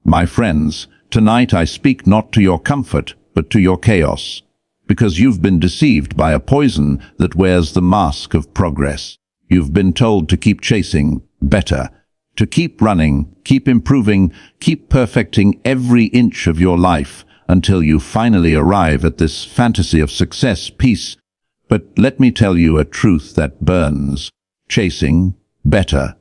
My friends, tonight I speak not to your comfort, but to your chaos, because you've been deceived by a poison that wears the mask of progress. You've been told to keep chasing better, to keep running, keep improving, keep perfecting every inch of your life until you finally arrive at this fantasy of success, peace. But let me tell you a truth that burns. Chasing better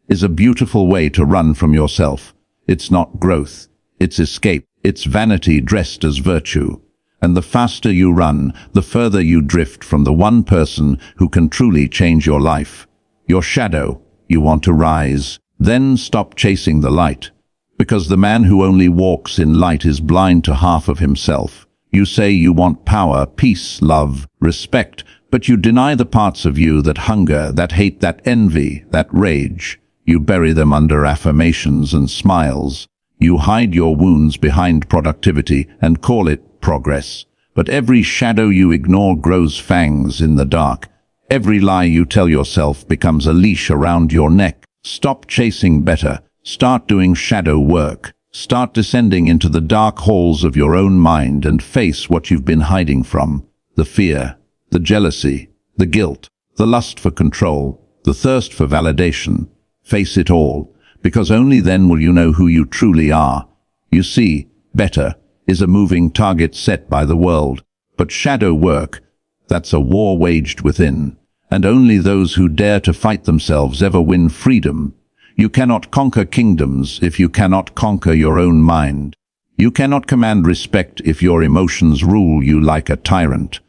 is a beautiful way to run from yourself. It's not growth, it's escape, it's vanity dressed as virtue. And the faster you run, the further you drift from the one person who can truly change your life. Your shadow. You want to rise. Then stop chasing the light. Because the man who only walks in light is blind to half of himself. You say you want power, peace, love, respect, but you deny the parts of you that hunger, that hate, that envy, that rage. You bury them under affirmations and smiles. You hide your wounds behind productivity and call it progress. But every shadow you ignore grows fangs in the dark. Every lie you tell yourself becomes a leash around your neck. Stop chasing better. Start doing shadow work. Start descending into the dark halls of your own mind and face what you've been hiding from. The fear, the jealousy, the guilt, the lust for control, the thirst for validation. Face it all, because only then will you know who you truly are. You see, better is a moving target set by the world, but shadow work, that's a war waged within, and only those who dare to fight themselves ever win freedom. You cannot conquer kingdoms if you cannot conquer your own mind. You cannot command respect if your emotions rule you like a tyrant.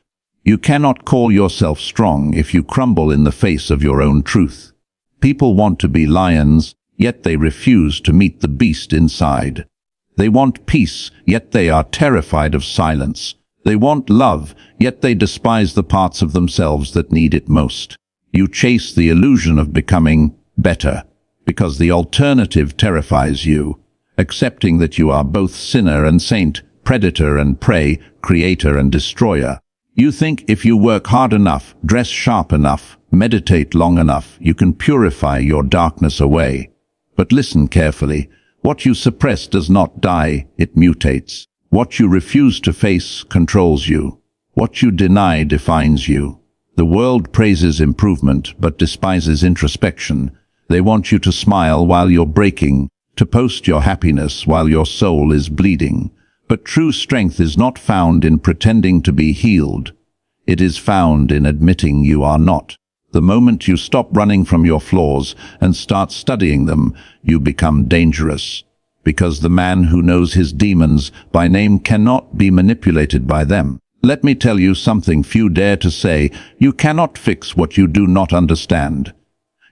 You cannot call yourself strong if you crumble in the face of your own truth. People want to be lions, yet they refuse to meet the beast inside. They want peace, yet they are terrified of silence. They want love, yet they despise the parts of themselves that need it most. You chase the illusion of becoming better, because the alternative terrifies you, accepting that you are both sinner and saint, predator and prey, creator and destroyer. You think if you work hard enough, dress sharp enough, meditate long enough, you can purify your darkness away. But listen carefully. What you suppress does not die, it mutates. What you refuse to face controls you. What you deny defines you. The world praises improvement, but despises introspection. They want you to smile while you're breaking, to post your happiness while your soul is bleeding. But true strength is not found in pretending to be healed. It is found in admitting you are not. The moment you stop running from your flaws and start studying them, you become dangerous. Because the man who knows his demons by name cannot be manipulated by them. Let me tell you something few dare to say. You cannot fix what you do not understand.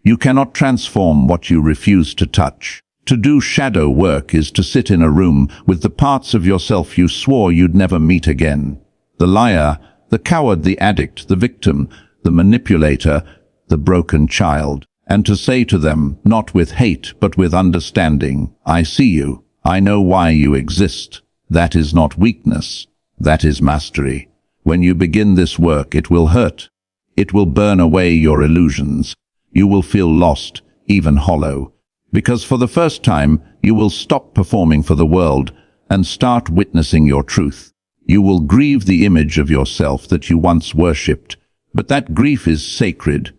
You cannot transform what you refuse to touch. To do shadow work is to sit in a room with the parts of yourself you swore you'd never meet again. The liar, the coward, the addict, the victim, the manipulator, the broken child. And to say to them, not with hate but with understanding, I see you, I know why you exist. That is not weakness, that is mastery. When you begin this work, it will hurt. It will burn away your illusions. You will feel lost, even hollow. Because for the first time, you will stop performing for the world and start witnessing your truth. You will grieve the image of yourself that you once worshipped, but that grief is sacred.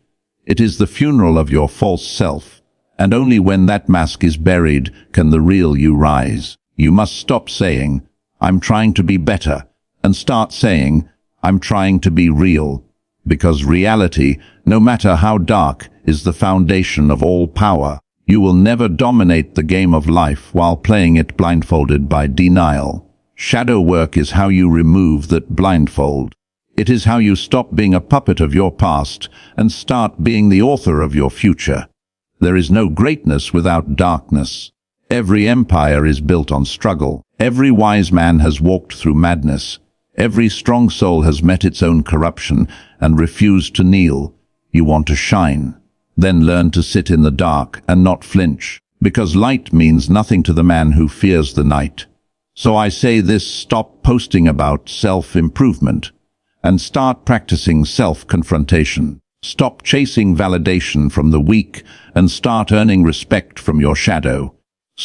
It is the funeral of your false self, and only when that mask is buried can the real you rise. You must stop saying, I'm trying to be better, and start saying, I'm trying to be real. Because reality, no matter how dark, is the foundation of all power. You will never dominate the game of life while playing it blindfolded by denial. Shadow work is how you remove that blindfold. It is how you stop being a puppet of your past and start being the author of your future. There is no greatness without darkness. Every empire is built on struggle. Every wise man has walked through madness. Every strong soul has met its own corruption and refused to kneel. You want to shine. Then learn to sit in the dark and not flinch, because light means nothing to the man who fears the night. So I say this: stop posting about self-improvement and start practicing self-confrontation. Stop chasing validation from the weak and start earning respect from your shadow.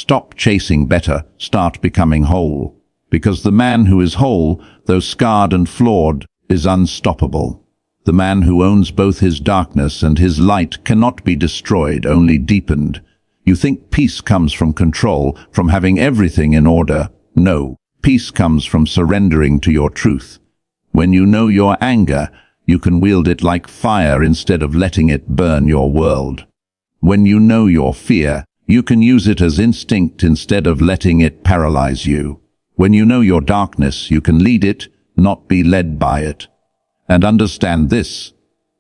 Stop chasing better, start becoming whole. Because the man who is whole, though scarred and flawed, is unstoppable. The man who owns both his darkness and his light cannot be destroyed, only deepened. You think peace comes from control, from having everything in order. No, peace comes from surrendering to your truth. When you know your anger, you can wield it like fire instead of letting it burn your world. When you know your fear, you can use it as instinct instead of letting it paralyze you. When you know your darkness, you can lead it, not be led by it. And understand this,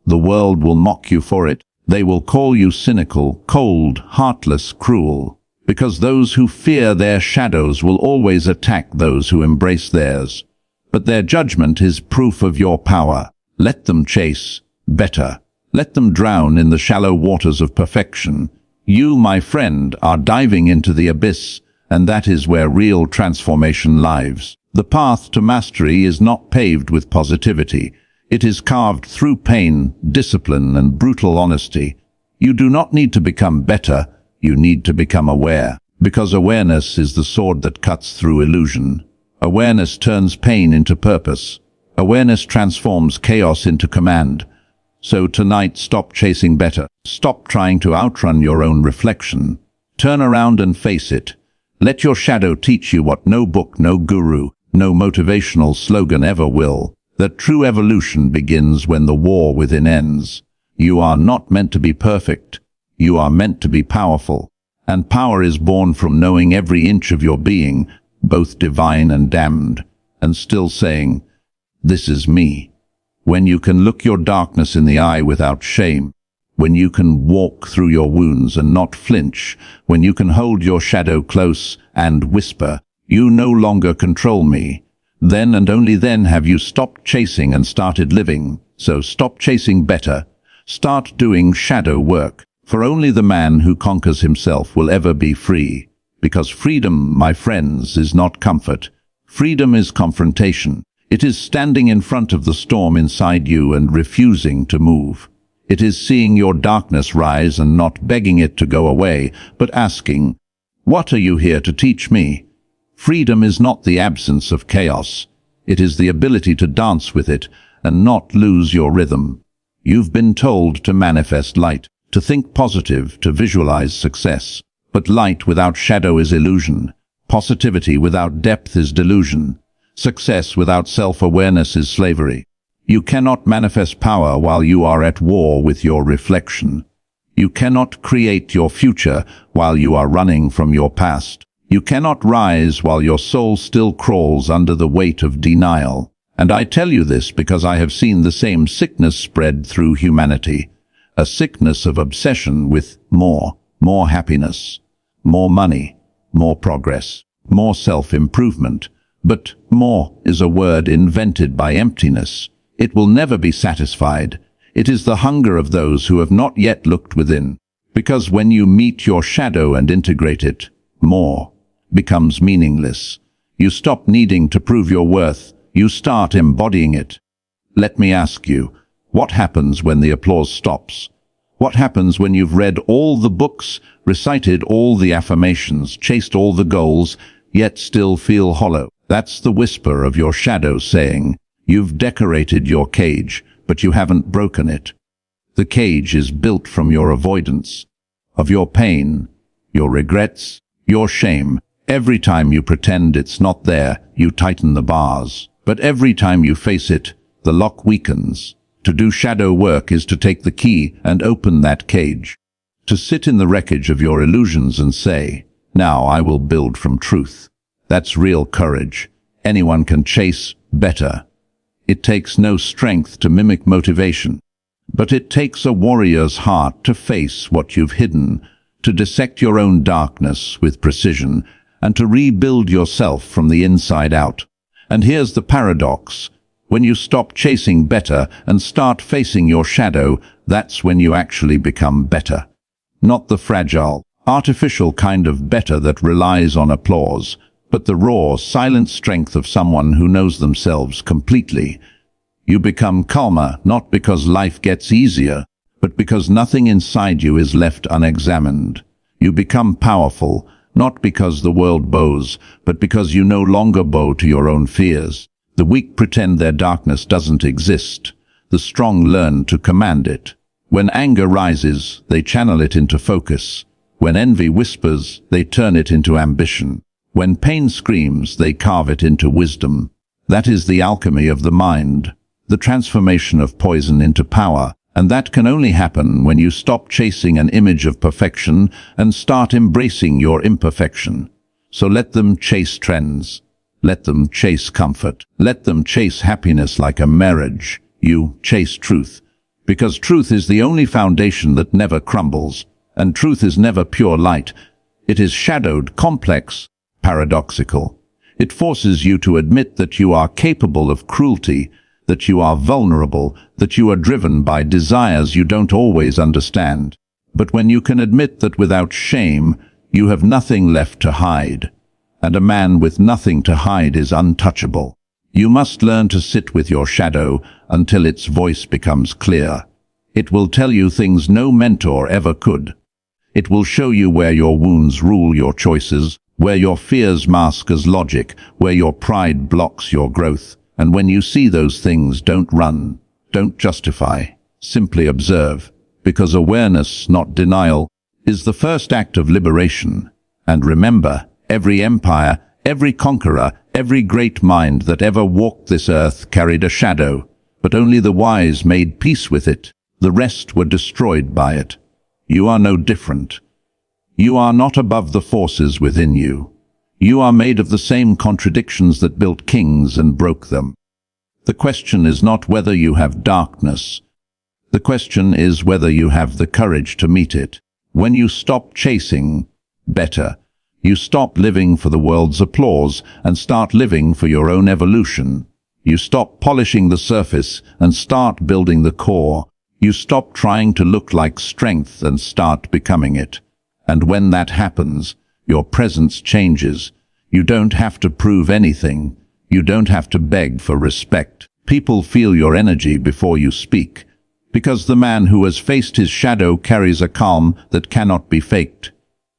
the world will mock you for it. They will call you cynical, cold, heartless, cruel, because those who fear their shadows will always attack those who embrace theirs. But their judgment is proof of your power. Let them chase better. Let them drown in the shallow waters of perfection. You, my friend, are diving into the abyss, and that is where real transformation lies. The path to mastery is not paved with positivity. It is carved through pain, discipline, and brutal honesty. You do not need to become better, you need to become aware. Because awareness is the sword that cuts through illusion. Awareness turns pain into purpose. Awareness transforms chaos into command. So tonight, stop chasing better. Stop trying to outrun your own reflection. Turn around and face it. Let your shadow teach you what no book, no guru, no motivational slogan ever will. That true evolution begins when the war within ends. You are not meant to be perfect. You are meant to be powerful. And power is born from knowing every inch of your being, both divine and damned, and still saying, "This is me." When you can look your darkness in the eye without shame, when you can walk through your wounds and not flinch, when you can hold your shadow close and whisper, "You no longer control me," then and only then have you stopped chasing and started living. So stop chasing better. Start doing shadow work. For only the man who conquers himself will ever be free. Because freedom, my friends, is not comfort. Freedom is confrontation. It is standing in front of the storm inside you and refusing to move. It is seeing your darkness rise and not begging it to go away, but asking, "What are you here to teach me?" Freedom is not the absence of chaos. It is the ability to dance with it and not lose your rhythm. You've been told to manifest light, to think positive, to visualize success. But light without shadow is illusion. Positivity without depth is delusion. Success without self-awareness is slavery. You cannot manifest power while you are at war with your reflection. You cannot create your future while you are running from your past. You cannot rise while your soul still crawls under the weight of denial. And I tell you this because I have seen the same sickness spread through humanity. A sickness of obsession with more happiness, more money, more progress, more self-improvement. But more is a word invented by emptiness. It will never be satisfied. It is the hunger of those who have not yet looked within. Because when you meet your shadow and integrate it, more becomes meaningless. You stop needing to prove your worth. You start embodying it. Let me ask you, what happens when the applause stops? What happens when you've read all the books, recited all the affirmations, chased all the goals, yet still feel hollow? That's the whisper of your shadow saying, "You've decorated your cage, but you haven't broken it." The cage is built from your avoidance, of your pain, your regrets, your shame. Every time you pretend it's not there, you tighten the bars. But every time you face it, the lock weakens. To do shadow work is to take the key and open that cage. To sit in the wreckage of your illusions and say, "Now I will build from truth." That's real courage. Anyone can chase better. It takes no strength to mimic motivation. But it takes a warrior's heart to face what you've hidden, to dissect your own darkness with precision, and to rebuild yourself from the inside out. And here's the paradox. When you stop chasing better and start facing your shadow, that's when you actually become better. Not the fragile, artificial kind of better that relies on applause, but the raw, silent strength of someone who knows themselves completely. You become calmer, not because life gets easier, but because nothing inside you is left unexamined. You become powerful, Not because the world bows, but because you no longer bow to your own fears. The weak pretend their darkness doesn't exist. The strong learn to command it. When anger rises, they channel it into focus. When envy whispers, they turn it into ambition. When pain screams, they carve it into wisdom. That is the alchemy of the mind, the transformation of poison into power, and that can only happen when you stop chasing an image of perfection and start embracing your imperfection. So let them chase trends. Let them chase comfort. Let them chase happiness like a marriage. You chase truth. Because truth is the only foundation that never crumbles, and truth is never pure light. It is shadowed, complex, paradoxical. It forces you to admit that you are capable of cruelty, that you are vulnerable, that you are driven by desires you don't always understand. But when you can admit that without shame, you have nothing left to hide, and a man with nothing to hide is untouchable. You must learn to sit with your shadow until its voice becomes clear. It will tell you things no mentor ever could. It will show you where your wounds rule your choices, where your fears mask as logic, where your pride blocks your growth. And when you see those things, don't run, don't justify, simply observe, because awareness, not denial, is the first act of liberation. And remember, every empire, every conqueror, every great mind that ever walked this earth carried a shadow, but only the wise made peace with it. The rest were destroyed by it. You are no different. You are not above the forces within you. You are made of the same contradictions that built kings and broke them. The question is not whether you have darkness. The question is whether you have the courage to meet it. When you stop chasing better, you stop living for the world's applause and start living for your own evolution. You stop polishing the surface and start building the core. You stop trying to look like strength and start becoming it. And when that happens, your presence changes. You don't have to prove anything. You don't have to beg for respect. People feel your energy before you speak, because the man who has faced his shadow carries a calm that cannot be faked.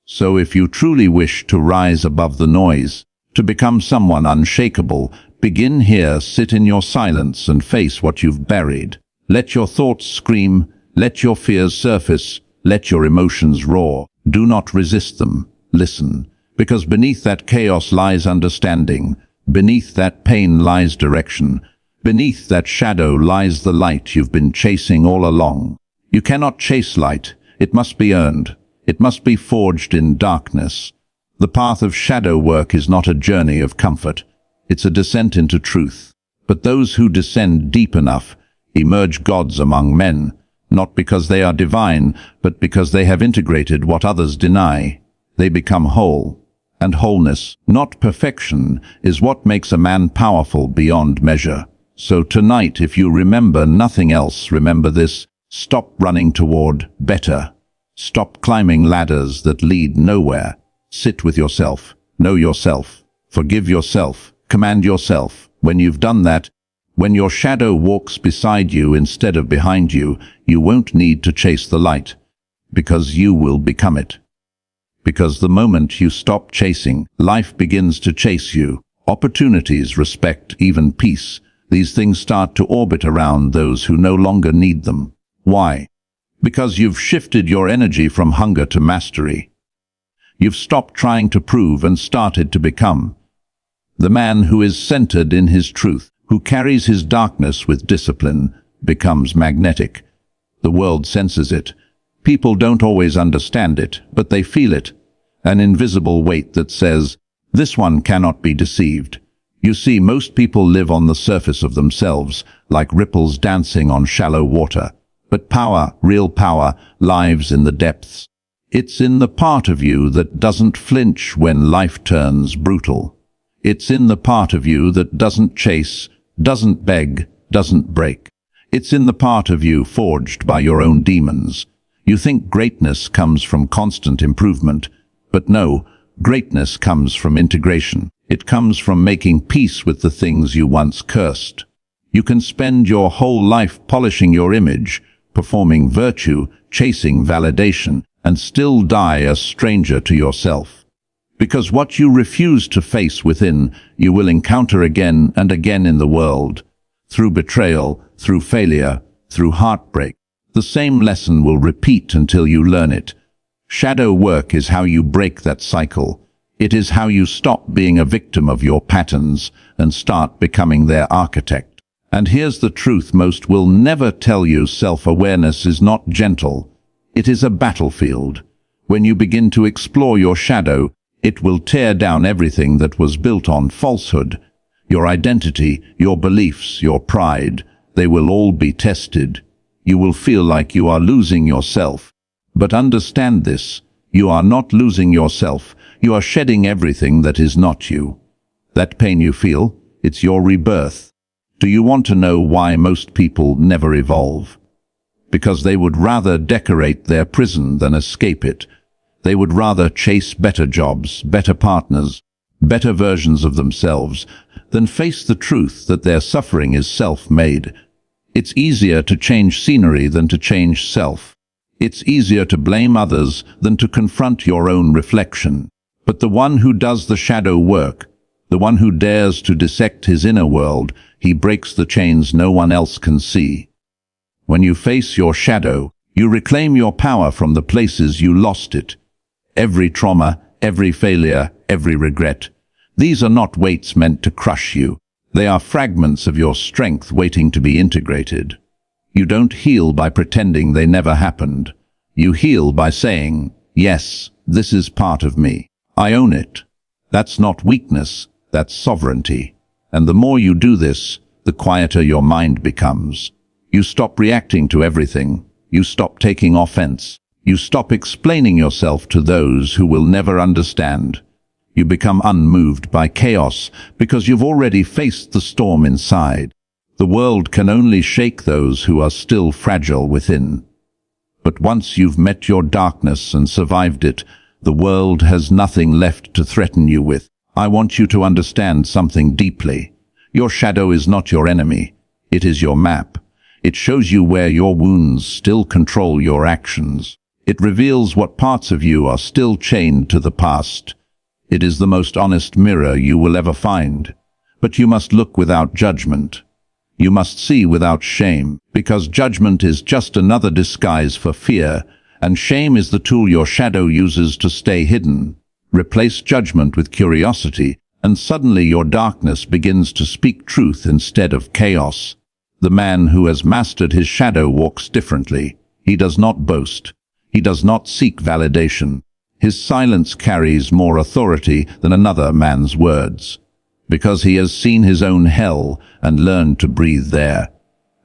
So if you truly wish to rise above the noise, to become someone unshakable, begin here, sit in your silence and face what you've buried. Let your thoughts scream, let your fears surface, let your emotions roar. Do not resist them. Listen, because beneath that chaos lies understanding. Beneath that pain lies direction. Beneath that shadow lies the light you've been chasing all along. You cannot chase light. It must be earned. It must be forged in darkness. The path of shadow work is not a journey of comfort. It's a descent into truth. But those who descend deep enough emerge gods among men, not because they are divine, but because they have integrated what others deny. They become whole. And wholeness, not perfection, is what makes a man powerful beyond measure. So tonight, if you remember nothing else, remember this: stop running toward better. Stop climbing ladders that lead nowhere. Sit with yourself. Know yourself. Forgive yourself. Command yourself. When you've done that, when your shadow walks beside you instead of behind you, you won't need to chase the light, because you will become it. Because the moment you stop chasing, life begins to chase you. Opportunities, respect, even peace. These things start to orbit around those who no longer need them. Why? Because you've shifted your energy from hunger to mastery. You've stopped trying to prove and started to become. The man who is centered in his truth, who carries his darkness with discipline, becomes magnetic. The world senses it. People don't always understand it, but they feel it. An invisible weight that says, this one cannot be deceived. You see, most people live on the surface of themselves, like ripples dancing on shallow water. But power, real power, lives in the depths. It's in the part of you that doesn't flinch when life turns brutal. It's in the part of you that doesn't chase, doesn't beg, doesn't break. It's in the part of you forged by your own demons. You think greatness comes from constant improvement, but no, greatness comes from integration. It comes from making peace with the things you once cursed. You can spend your whole life polishing your image, performing virtue, chasing validation, and still die a stranger to yourself. Because what you refuse to face within, you will encounter again and again in the world. Through betrayal, through failure, through heartbreak. The same lesson will repeat until you learn it. Shadow work is how you break that cycle. It is how you stop being a victim of your patterns and start becoming their architect. And here's the truth most will never tell you: self-awareness is not gentle. It is a battlefield. When you begin to explore your shadow, it will tear down everything that was built on falsehood. Your identity, your beliefs, your pride, they will all be tested. You will feel like you are losing yourself. But understand this: you are not losing yourself. You are shedding everything that is not you. That pain you feel, it's your rebirth. Do you want to know why most people never evolve? Because they would rather decorate their prison than escape it. They would rather chase better jobs, better partners, better versions of themselves, than face the truth that their suffering is self-made. It's easier to change scenery than to change self. It's easier to blame others than to confront your own reflection. But the one who does the shadow work, the one who dares to dissect his inner world, he breaks the chains no one else can see. When you face your shadow, you reclaim your power from the places you lost it. Every trauma, every failure, every regret. These are not weights meant to crush you. They are fragments of your strength waiting to be integrated. You don't heal by pretending they never happened. You heal by saying, yes, this is part of me. I own it. That's not weakness, that's sovereignty. And the more you do this, the quieter your mind becomes. You stop reacting to everything. You stop taking offense. You stop explaining yourself to those who will never understand. You become unmoved by chaos because you've already faced the storm inside. The world can only shake those who are still fragile within. But once you've met your darkness and survived it, the world has nothing left to threaten you with. I want you to understand something deeply. Your shadow is not your enemy. It is your map. It shows you where your wounds still control your actions. It reveals what parts of you are still chained to the past. It is the most honest mirror you will ever find. But you must look without judgment. You must see without shame, because judgment is just another disguise for fear, and shame is the tool your shadow uses to stay hidden. Replace judgment with curiosity, and suddenly your darkness begins to speak truth instead of chaos. The man who has mastered his shadow walks differently. He does not boast. He does not seek validation. His silence carries more authority than another man's words, because he has seen his own hell and learned to breathe there.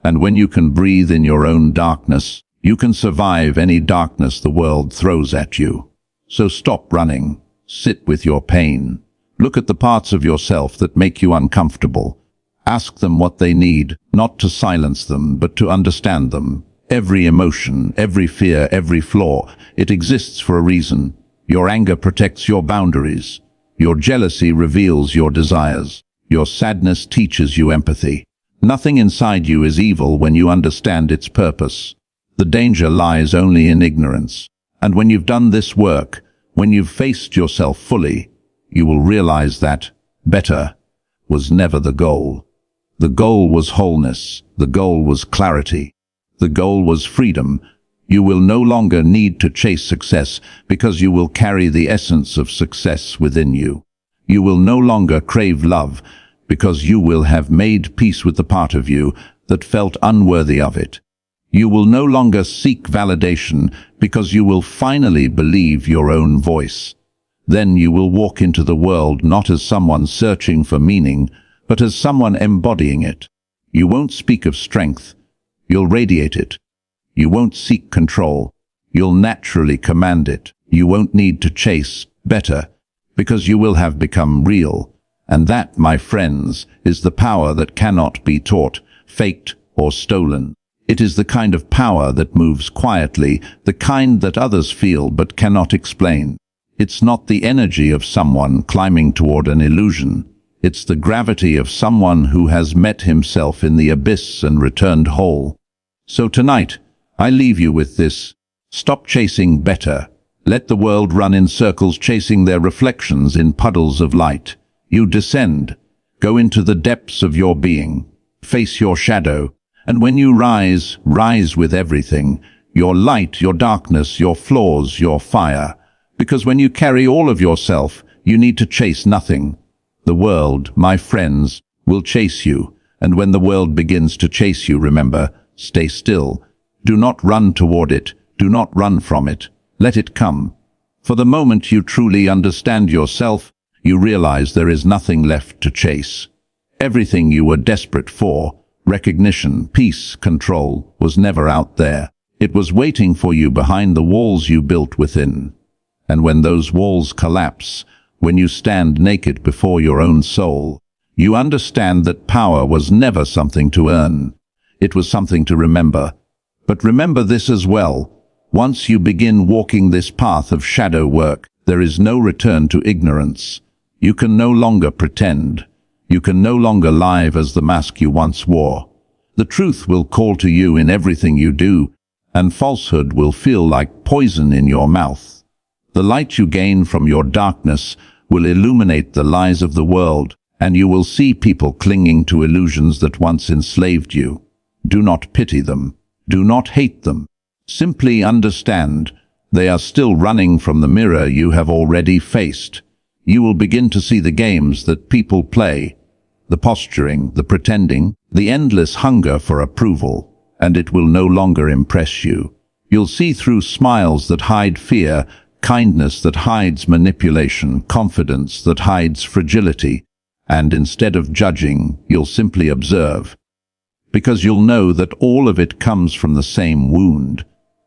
And when you can breathe in your own darkness, you can survive any darkness the world throws at you. So stop running. Sit with your pain. Look at the parts of yourself that make you uncomfortable. Ask them what they need, not to silence them, but to understand them. Every emotion, every fear, every flaw, it exists for a reason. Your anger protects your boundaries. Your jealousy reveals your desires. Your sadness teaches you empathy. Nothing inside you is evil when you understand its purpose. The danger lies only in ignorance. And when you've done this work, when you've faced yourself fully, you will realize that better was never the goal. The goal was wholeness. The goal was clarity. The goal was freedom. You will no longer need to chase success because you will carry the essence of success within you. You will no longer crave love because you will have made peace with the part of you that felt unworthy of it. You will no longer seek validation because you will finally believe your own voice. Then you will walk into the world not as someone searching for meaning, but as someone embodying it. You won't speak of strength. You'll radiate it. You won't seek control. You'll naturally command it. You won't need to chase better, because you will have become real. And that, my friends, is the power that cannot be taught, faked, or stolen. It is the kind of power that moves quietly, the kind that others feel but cannot explain. It's not the energy of someone climbing toward an illusion. It's the gravity of someone who has met himself in the abyss and returned whole. So tonight, I leave you with this. Stop chasing better. Let the world run in circles chasing their reflections in puddles of light. You descend. Go into the depths of your being. Face your shadow. And when you rise, rise with everything. Your light, your darkness, your flaws, your fire. Because when you carry all of yourself, you need to chase nothing. The world, my friends, will chase you. And when the world begins to chase you, remember, stay still. Do not run toward it. Do not run from it. Let it come. For the moment you truly understand yourself, you realize there is nothing left to chase. Everything you were desperate for, recognition, peace, control, was never out there. It was waiting for you behind the walls you built within. And when those walls collapse, when you stand naked before your own soul, you understand that power was never something to earn. It was something to remember. But remember this as well. Once you begin walking this path of shadow work, there is no return to ignorance. You can no longer pretend. You can no longer live as the mask you once wore. The truth will call to you in everything you do, and falsehood will feel like poison in your mouth. The light you gain from your darkness will illuminate the lies of the world, and you will see people clinging to illusions that once enslaved you. Do not pity them. Do not hate them. Simply understand, they are still running from the mirror you have already faced. You will begin to see the games that people play, the posturing, the pretending, the endless hunger for approval, and it will no longer impress you. You'll see through smiles that hide fear, kindness that hides manipulation, confidence that hides fragility, and instead of judging, you'll simply observe. Because you'll know that all of it comes from the same wound,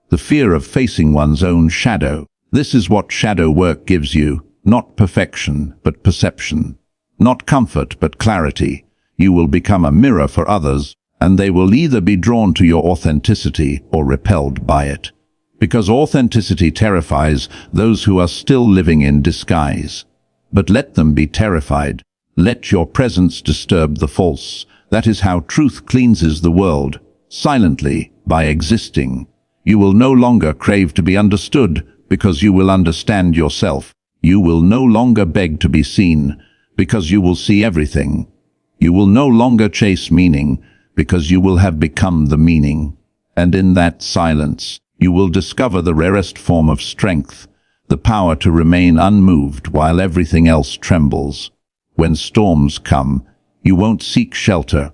the fear of facing one's own shadow. This is what shadow work gives you, not perfection, but perception. Not comfort, but clarity. You will become a mirror for others, and they will either be drawn to your authenticity or repelled by it. Because authenticity terrifies those who are still living in disguise. But let them be terrified. Let your presence disturb the false. That is how truth cleanses the world, silently, by existing. You will no longer crave to be understood, because you will understand yourself. You will no longer beg to be seen, because you will see everything. You will no longer chase meaning, because you will have become the meaning. And in that silence, you will discover the rarest form of strength, the power to remain unmoved while everything else trembles. When storms come, you won't seek shelter.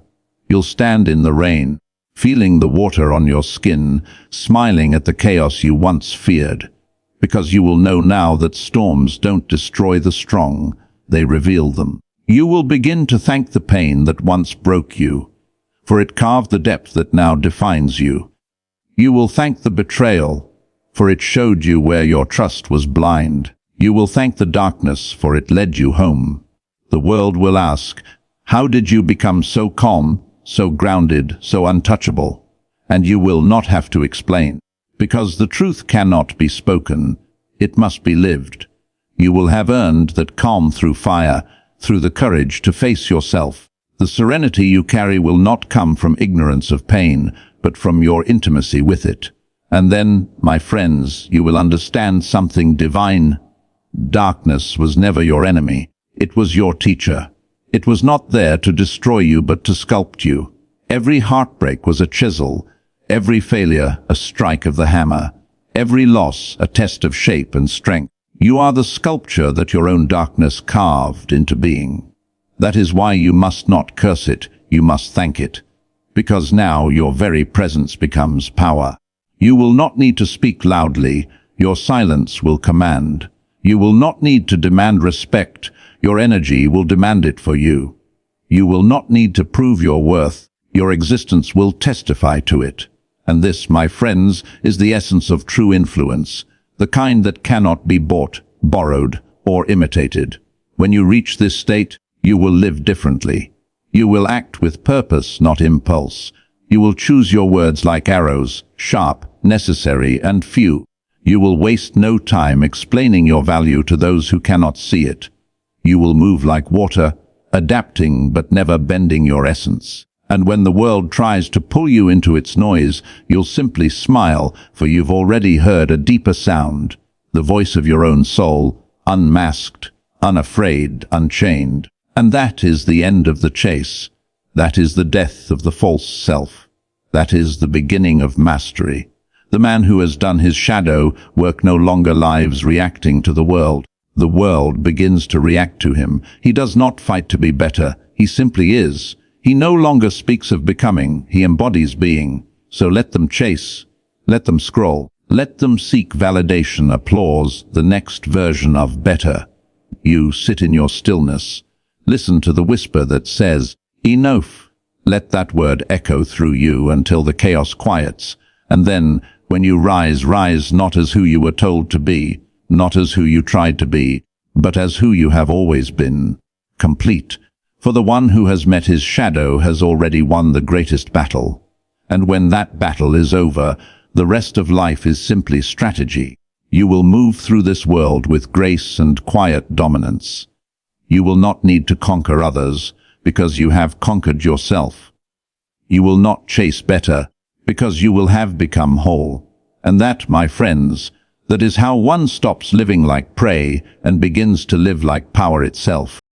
You'll stand in the rain, feeling the water on your skin, smiling at the chaos you once feared. Because you will know now that storms don't destroy the strong, they reveal them. You will begin to thank the pain that once broke you, for it carved the depth that now defines you. You will thank the betrayal, for it showed you where your trust was blind. You will thank the darkness, for it led you home. The world will ask, how did you become so calm, so grounded, so untouchable? And you will not have to explain, because the truth cannot be spoken, it must be lived. You will have earned that calm through fire, through the courage to face yourself. The serenity you carry will not come from ignorance of pain, but from your intimacy with it. And then, my friends, you will understand something divine. Darkness was never your enemy. It was your teacher. It was not there to destroy you, but to sculpt you. Every heartbreak was a chisel, every failure a strike of the hammer, every loss a test of shape and strength. You are the sculpture that your own darkness carved into being. That is why you must not curse it, you must thank it. Because now your very presence becomes power. You will not need to speak loudly, your silence will command. You will not need to demand respect, your energy will demand it for you. You will not need to prove your worth, your existence will testify to it. And this, my friends, is the essence of true influence, the kind that cannot be bought, borrowed, or imitated. When you reach this state, you will live differently. You will act with purpose, not impulse. You will choose your words like arrows, sharp, necessary, and few. You will waste no time explaining your value to those who cannot see it. You will move like water, adapting but never bending your essence. And when the world tries to pull you into its noise, you'll simply smile, for you've already heard a deeper sound, the voice of your own soul, unmasked, unafraid, unchained. And that is the end of the chase. That is the death of the false self. That is the beginning of mastery. The man who has done his shadow work no longer lives reacting to the world. The world begins to react to him. He does not fight to be better. He simply is. He no longer speaks of becoming. He embodies being. So let them chase. Let them scroll. Let them seek validation, applause, the next version of better. You sit in your stillness. Listen to the whisper that says, enough. Let that word echo through you until the chaos quiets. And then, when you rise, rise not as who you were told to be, not as who you tried to be, but as who you have always been. Complete. For the one who has met his shadow has already won the greatest battle. And when that battle is over, the rest of life is simply strategy. You will move through this world with grace and quiet dominance. You will not need to conquer others, because you have conquered yourself. You will not chase better, because you will have become whole. And that, my friends, that is how one stops living like prey and begins to live like power itself.